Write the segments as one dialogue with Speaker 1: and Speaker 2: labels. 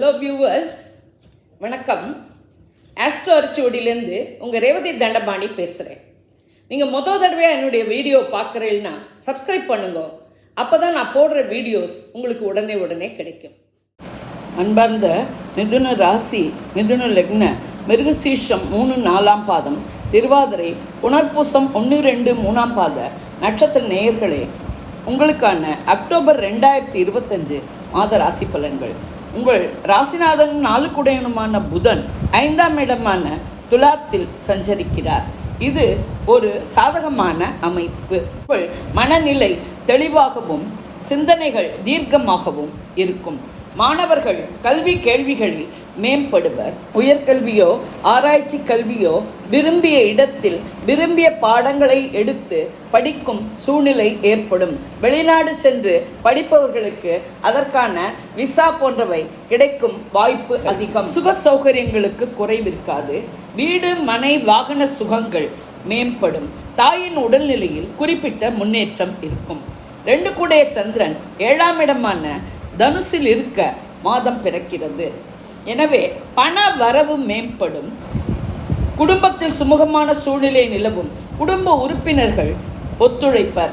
Speaker 1: Hello viewers, வணக்கம். Astro அரிச்சுவடியிலேருந்து உங்கள் ரேவதி தண்டபாணி பேசுகிறேன். நீங்கள் தடவையாக என்னுடைய வீடியோ பார்க்குறீங்கன்னா சப்ஸ்கிரைப் பண்ணுங்க. அப்போ தான் நான் போடுற வீடியோஸ் உங்களுக்கு உடனே கிடைக்கும். அன்பார்ந்த மிதுன ராசி, மிதுன லக்ன, மிருகசீஷம் 3-4 பாதம், திருவாதிரை, புனர்பூசம் 1-2-3 பாத நட்சத்திர நேயர்களே, உங்களுக்கான அக்டோபர் 2025 மாத ராசி பலன்கள். உங்கள் ராசிநாதன் 4 குடையனுமான புதன் 5ஆம் இடமான துலாத்தில் சஞ்சரிக்கிறார். இது ஒரு சாதகமான அமைப்பு. உங்கள் மனநிலை தெளிவாகவும் சிந்தனைகள் தீர்க்கமாகவும் இருக்கும். மாணவர்கள் கல்வி கேள்விகளில் மேம்படுவர். உயர்கல்வியோ ஆராய்ச்சி கல்வியோ விரும்பிய இடத்தில் விரும்பிய பாடங்களை எடுத்து படிக்கும் சூழ்நிலை ஏற்படும். வெளிநாடு சென்று படிப்பவர்களுக்கு அதற்கான விசா போன்றவை கிடைக்கும் வாய்ப்பு அதிகம். சுக சௌகரியங்களுக்கு குறைவிருக்காது. வீடு மனை வாகன சுகங்கள் மேம்படும். தாயின் உடல்நிலையில் குறிப்பிட்ட முன்னேற்றம் இருக்கும். 2 கூடைய சந்திரன் 7ஆம் இடமான தனுசில் இருக்க மாதம் பிறக்கிறது. எனவே பண வரவு மேம்படும். குடும்பத்தில் சுமூகமான சூழ்நிலை நிலவும். குடும்ப உறுப்பினர்கள் ஒத்துழைப்பர்.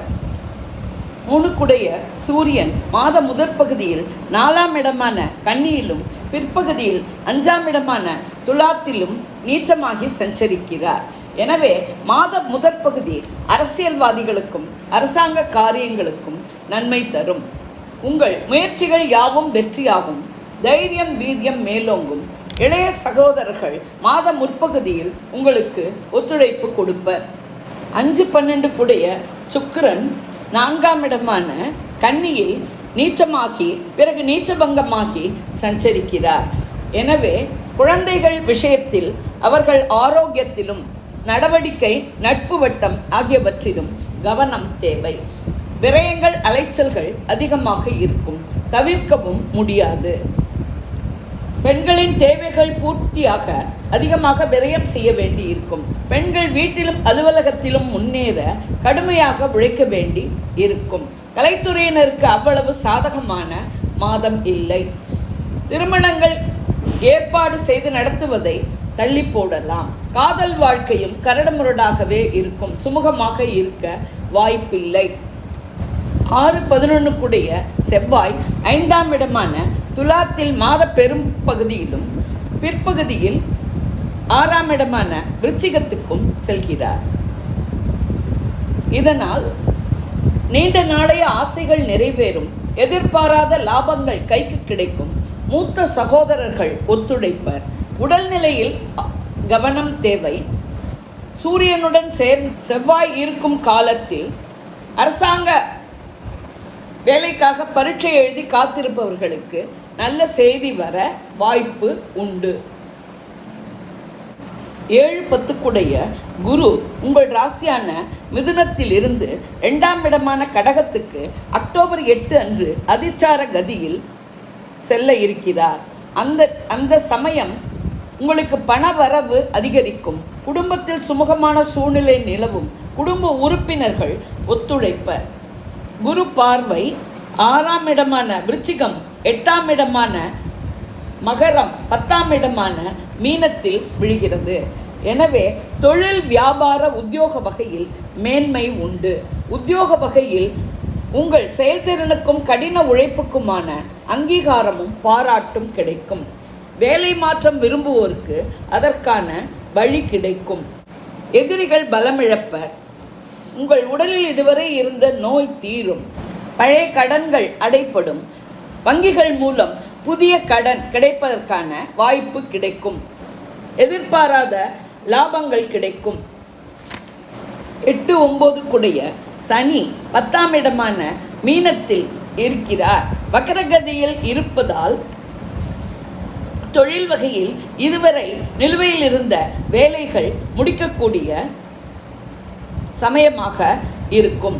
Speaker 1: 3 கூடைய சூரியன் மாத முதற் பகுதியில் 4ஆம் இடமான கன்னியிலும் பிற்பகுதியில் 5ஆம் இடமான துலாத்திலும் நீச்சமாகி சஞ்சரிக்கிறார். எனவே மாத முதற் பகுதி அரசியல்வாதிகளுக்கும் அரசாங்க காரியங்களுக்கும் நன்மை தரும். உங்கள் முயற்சிகள் யாவும் வெற்றியாகும். தைரியம் வீரியம் மேலோங்கும். இளைய சகோதரர்கள் மாத முற்பகுதியில் உங்களுக்கு ஒத்துழைப்பு கொடுப்பர். 5-12 கூடைய சுக்கிரன் 4ஆம் இடமான கன்னியில் நீச்சமாகி பிறகு நீச்சபங்கமாகி சஞ்சரிக்கிறார். எனவே குழந்தைகள் விஷயத்தில் அவர்கள் ஆரோக்கியத்திலும் நடவடிக்கை நட்பு வட்டம் ஆகியவற்றிலும் கவனம் தேவை. விரயங்கள் அலைச்சல்கள் அதிகமாக இருக்கும். தவிர்க்கவும் முடியாது. பெண்களின் தேவைகள் பூர்த்தியாக அதிகமாக விரயம் செய்ய வேண்டி இருக்கும். பெண்கள் வீட்டிலும் அலுவலகத்திலும் முன்னேற கடுமையாக உழைக்க வேண்டி இருக்கும். கலைத்துறையினருக்கு அவ்வளவு சாதகமான மாதம் இல்லை. திருமணங்கள் ஏற்பாடு செய்து நடத்துவதை தள்ளி போடலாம். காதல் வாழ்க்கையும் கரடுமுரடாகவே இருக்கும். சுமூகமாக இருக்க வாய்ப்பில்லை. 6-11 கூடைய செவ்வாய் 5ஆம் இடமான துலாத்தில் மாத பெரும் பகுதியிலும் பிற்பகுதியில் 6ஆம் இடமான விருச்சிகத்துக்கும் செல்கிறார். இதனால் நீண்ட நாளைய ஆசைகள் நிறைவேறும். எதிர்பாராத லாபங்கள் கைக்கு கிடைக்கும். மூத்த சகோதரர்கள் ஒத்துழைப்பர். உடல்நிலையில் கவனம் தேவை. சூரியனுடன் செவ்வாய் இருக்கும் காலத்தில் அரசாங்க வேலைக்காக பரீட்சை எழுதி காத்திருப்பவர்களுக்கு நல்ல செய்தி வர வாய்ப்பு உண்டு. 7-10 கூடைய குரு உங்கள் ராசியான மிதுனத்தில் இருந்து 2ஆம் இடமான கடகத்துக்கு அக்டோபர் 8 அன்று அதிச்சார கதியில் செல்ல இருக்கிறார். அந்த சமயம் உங்களுக்கு பண வரவு அதிகரிக்கும். குடும்பத்தில் சுமூகமான சூழ்நிலை நிலவும். குடும்ப உறுப்பினர்கள் ஒத்துழைப்பர். குரு பார்வை 6ஆம் இடமான விருச்சிகம், 8ஆம் இடமான மகரம், 10ஆம் இடமான மீனத்தில் விழுகிறது. எனவே தொழில் வியாபார உத்தியோக வகையில் மேன்மை உண்டு. உத்தியோக வகையில் உங்கள் செயல்திறனுக்கும் கடின உழைப்புக்குமான அங்கீகாரமும் பாராட்டும் கிடைக்கும். வேலை மாற்றம் விரும்புவோருக்கு அதற்கான வழி கிடைக்கும். எதிரிகள் பலமிழப்பர். உங்கள் உடலில் இதுவரை இருந்த நோய் தீரும். பழைய கடன்கள் அடைப்படும். வங்கிகள் மூலம் புதிய கடன் கிடைப்பதற்கான வாய்ப்பு கிடைக்கும். எதிர்பாராத லாபங்கள் கிடைக்கும். 8-9 கூடைய சனி 10ஆம் இடமான மீனத்தில் இருக்கிறார். வக்கரகதியில் இருப்பதால் தொழில் வகையில் இதுவரை நிலுவையில் இருந்த வேலைகள் முடிக்கக்கூடிய சமயமாக இருக்கும்.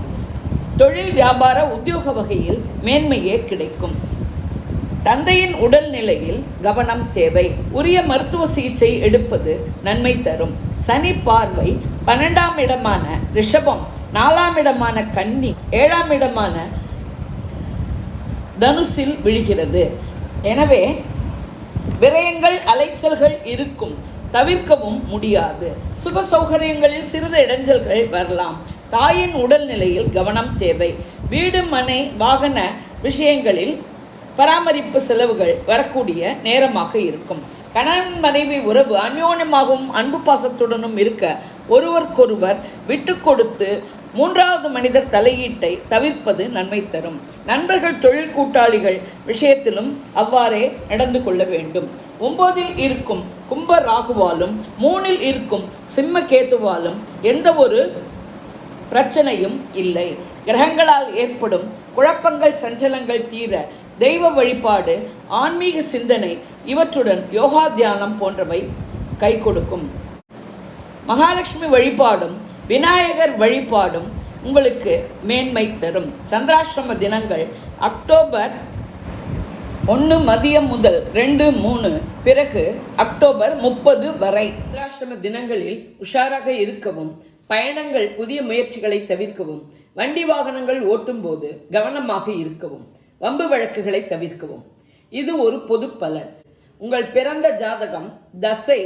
Speaker 1: தொழில் வியாபார உத்தியோக வகையில் மேன்மையே கிடைக்கும். தந்தையின் உடல்நிலையில் கவனம் தேவை. உரிய மருத்துவ சிகிச்சை எடுப்பது நன்மை தரும். சனி பார்வை 12ஆம் இடமான ரிஷபம், 4ஆம் இடமான கன்னி, 7ஆம் இடமான தனுசில் விழுகிறது. எனவே விரயங்கள் அலைச்சல்கள் இருக்கும், தவிர்க்கவும் முடியாது. சுக சௌகரியங்களில் சிறிது இடைஞ்சல்கள் வரலாம். தாயின் உடல்நிலையில் கவனம் தேவை. வீடு மனை வாகன விஷயங்களில் பராமரிப்பு செலவுகள் வரக்கூடிய நேரமாக இருக்கும். கணவன் மனைவி உறவு அந்யோன்யமாகவும் அன்பு பாசத்துடனும் இருக்க ஒருவருக்கொருவர் விட்டு கொடுத்து மூன்றாவது மனிதர் தலையீட்டை தவிர்ப்பது நன்மை தரும். நண்பர்கள் தொழில் கூட்டாளிகள் விஷயத்திலும் அவ்வாறே நடந்து கொள்ள வேண்டும். 9இல் இருக்கும் கும்ப ராகுவாலும் 3இல் இருக்கும் சிம்ம கேத்துவாலும் எந்த ஒரு பிரச்சனையும் இல்லை. கிரகங்களால் ஏற்படும் குழப்பங்கள் சஞ்சலங்கள் தீர தெய்வ வழிபாடு, ஆன்மீக சிந்தனை இவற்றுடன் யோகா தியானம் போன்றவை கை கொடுக்கும். மகாலட்சுமி வழிபாடும் விநாயகர் வழிபாடும் உங்களுக்கு மேன்மை தரும். சந்திராஷ்டிரம தினங்கள் அக்டோபர் 1 மதியம் முதல் 2-3, பிறகு அக்டோபர் 30 வரை. சந்திராஷ்டிரம தினங்களில் உஷாராக இருக்கவும், பயணங்கள் புதிய முயற்சிகளை தவிர்க்கவும், வண்டி வாகனங்கள் ஓட்டும் போது கவனமாக இருக்கவும், வம்பு வழக்குகளை தவிர்க்கவும். இது ஒரு பொது பலன். உங்கள் பிறந்த ஜாதகம், தசை,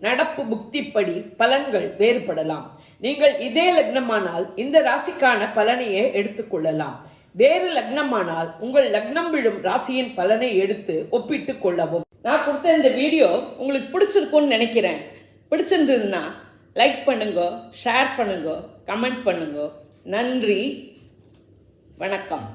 Speaker 1: நடப்பு புக்திப்படி பலன்கள் வேறுபடலாம். நீங்கள் இதே லக்னமானால் இந்த ராசிக்கான பலனையே எடுத்துக்கொள்ளலாம். வேறு லக்னமானால் உங்கள் லக்னம் விழும் ராசியின் பலனை எடுத்து ஒப்பிட்டு கொள்ளவும். நான் கொடுத்த இந்த வீடியோ உங்களுக்கு பிடிச்சிருக்கும்னு நினைக்கிறேன். பிடிச்சிருந்ததுன்னா லைக் பண்ணுங்க, ஷேர் பண்ணுங்க, கமெண்ட் பண்ணுங்க. நன்றி, வணக்கம்.